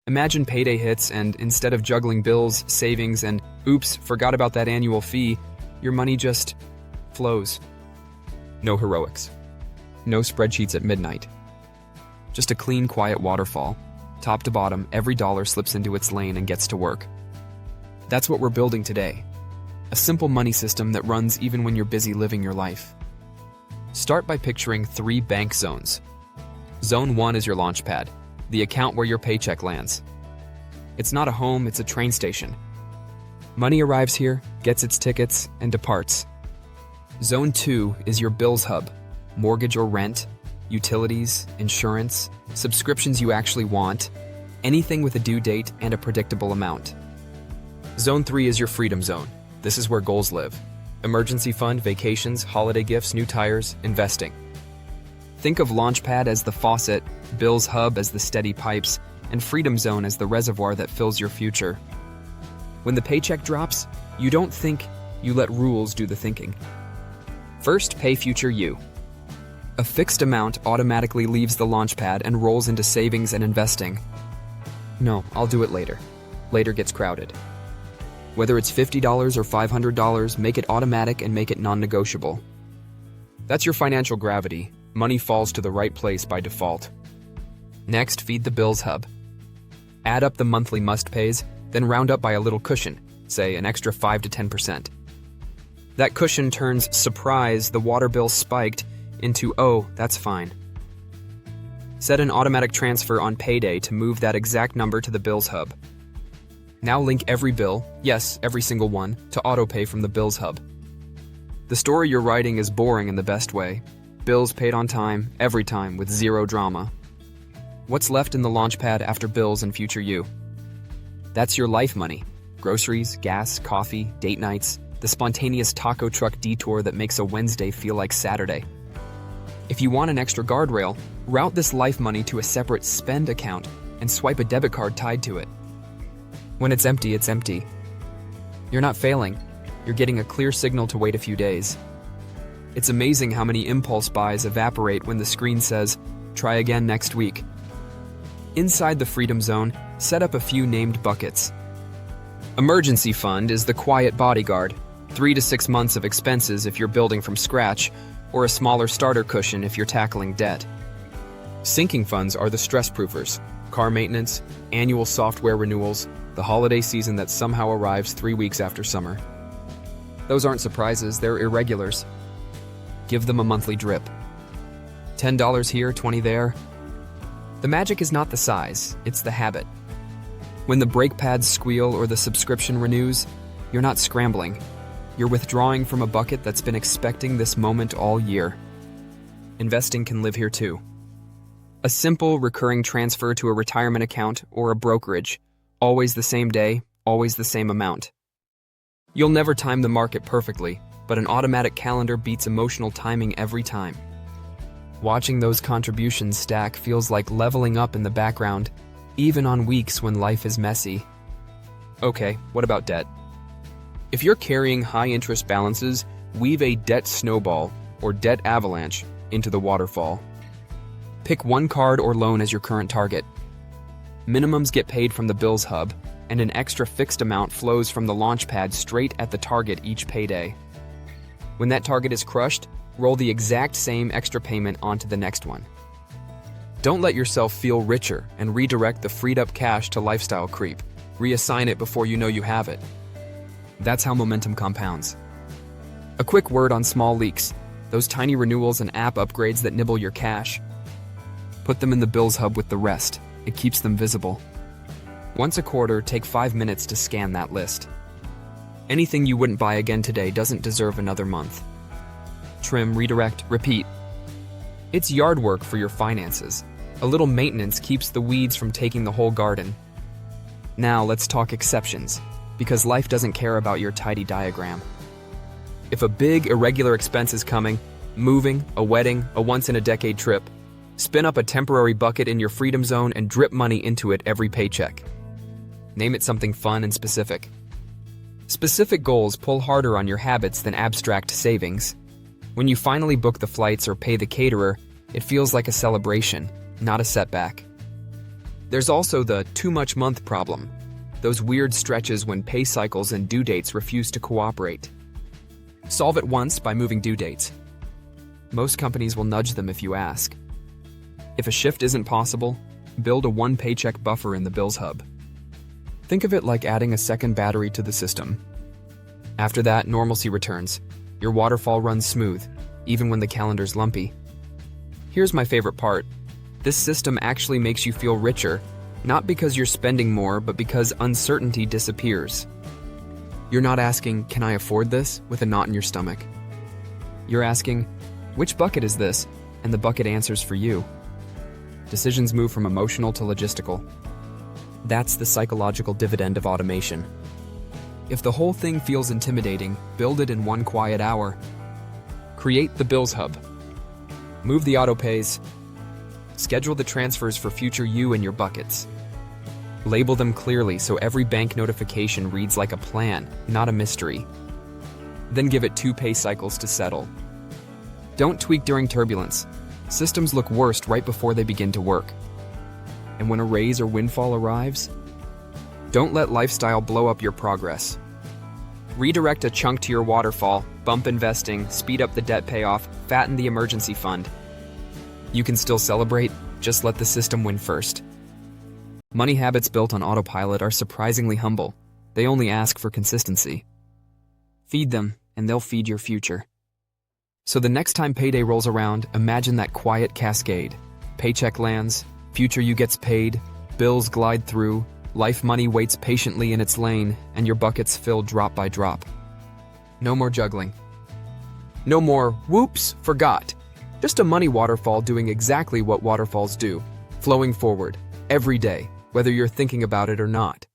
Imagine payday hits and instead of juggling bills, savings, and oops, forgot about that annual fee, your money just flows. No heroics. No spreadsheets at midnight. Just a clean, quiet waterfall. Top to bottom, every dollar slips into its lane and gets to work. That's what we're building today. A simple money system that runs even when you're busy living your life. Start by picturing 3 bank zones. Zone 1 is your launch pad, the account where your paycheck lands. It's not a home, it's a train station. Money arrives here, gets its tickets, and departs. Zone 2 is your bills hub, mortgage or rent, utilities, insurance, subscriptions you actually want, anything with a due date and a predictable amount. Zone 3 is your freedom zone. This is where goals live. Emergency fund, vacations, holiday gifts, new tires, investing. Think of Launchpad as the faucet, Bills Hub as the steady pipes, and Freedom Zone as the reservoir that fills your future. When the paycheck drops, you don't think, you let rules do the thinking. First, pay future you. A fixed amount automatically leaves the Launchpad and rolls into savings and investing. No, I'll do it later. Later gets crowded. Whether it's $50 or $500, make it automatic and make it non-negotiable. That's your financial gravity. Money falls to the right place by default. Next, feed the bills hub. Add up the monthly must-pays, then round up by a little cushion, say an extra 5 to 10%. That cushion turns surprise, the water bill spiked, into oh, that's fine. Set an automatic transfer on payday to move that exact number to the bills hub. Now link every bill, yes, every single one, to autopay from the bills hub. The story you're writing is boring in the best way. Bills paid on time, every time, with zero drama. What's left in the Launchpad after bills and future you? That's your life money. Groceries, gas, coffee, date nights, the spontaneous taco truck detour that makes a Wednesday feel like Saturday. If you want an extra guardrail, route this life money to a separate spend account and swipe a debit card tied to it. When it's empty, it's empty. You're not failing. You're getting a clear signal to wait a few days. It's amazing how many impulse buys evaporate when the screen says, try again next week. Inside the Freedom Zone, set up a few named buckets. Emergency fund is the quiet bodyguard, 3 to 6 months of expenses if you're building from scratch, or a smaller starter cushion if you're tackling debt. Sinking funds are the stress proofers, car maintenance, annual software renewals, the holiday season that somehow arrives 3 weeks after summer. Those aren't surprises, they're irregulars. Give them a monthly drip. $10 here, $20 there. The magic is not the size, it's the habit. When the brake pads squeal or the subscription renews, you're not scrambling. You're withdrawing from a bucket that's been expecting this moment all year. Investing can live here too. A simple, recurring transfer to a retirement account or a brokerage, always the same day, always the same amount. You'll never time the market perfectly, but an automatic calendar beats emotional timing every time. Watching those contributions stack feels like leveling up in the background, even on weeks when life is messy. Okay, what about debt? If you're carrying high-interest balances, weave a debt snowball, or debt avalanche, into the waterfall. Pick one card or loan as your current target. Minimums get paid from the bills hub, and an extra fixed amount flows from the Launchpad straight at the target each payday. When that target is crushed, roll the exact same extra payment onto the next one. Don't let yourself feel richer and redirect the freed-up cash to lifestyle creep. Reassign it before you know you have it. That's how momentum compounds. A quick word on small leaks, those tiny renewals and app upgrades that nibble your cash. Put them in the bills hub with the rest. It keeps them visible. Once a quarter, take 5 minutes to scan that list. Anything you wouldn't buy again today doesn't deserve another month. Trim, redirect, repeat. It's yard work for your finances. A little maintenance keeps the weeds from taking the whole garden. Now let's talk exceptions, because life doesn't care about your tidy diagram. If a big, irregular expense is coming, moving, a wedding, a once-in-a-decade trip, spin up a temporary bucket in your freedom zone and drip money into it every paycheck. Name it something fun and specific. Specific goals pull harder on your habits than abstract savings. When you finally book the flights or pay the caterer, it feels like a celebration, not a setback. There's also the too much month problem, those weird stretches when pay cycles and due dates refuse to cooperate. Solve it once by moving due dates. Most companies will nudge them if you ask. If a shift isn't possible, build a one-paycheck buffer in the Bills Hub. Think of it like adding a second battery to the system. After that, normalcy returns. Your waterfall runs smooth, even when the calendar's lumpy. Here's my favorite part. This system actually makes you feel richer, not because you're spending more, but because uncertainty disappears. You're not asking, "Can I afford this?" with a knot in your stomach. You're asking, "Which bucket is this?" And the bucket answers for you. Decisions move from emotional to logistical. That's the psychological dividend of automation. If the whole thing feels intimidating, build it in one quiet hour. Create the Bills Hub. Move the autopays. Schedule the transfers for future you and your buckets. Label them clearly so every bank notification reads like a plan, not a mystery. Then give it 2 pay cycles to settle. Don't tweak during turbulence. Systems look worst right before they begin to work. And when a raise or windfall arrives, don't let lifestyle blow up your progress. Redirect a chunk to your waterfall, bump investing, speed up the debt payoff, fatten the emergency fund. You can still celebrate, just let the system win first. Money habits built on autopilot are surprisingly humble. They only ask for consistency. Feed them, and they'll feed your future. So the next time payday rolls around, imagine that quiet cascade. Paycheck lands, future you gets paid, bills glide through, life money waits patiently in its lane, and your buckets fill drop by drop. No more juggling. No more, whoops, forgot. Just a money waterfall doing exactly what waterfalls do, flowing forward, every day, whether you're thinking about it or not.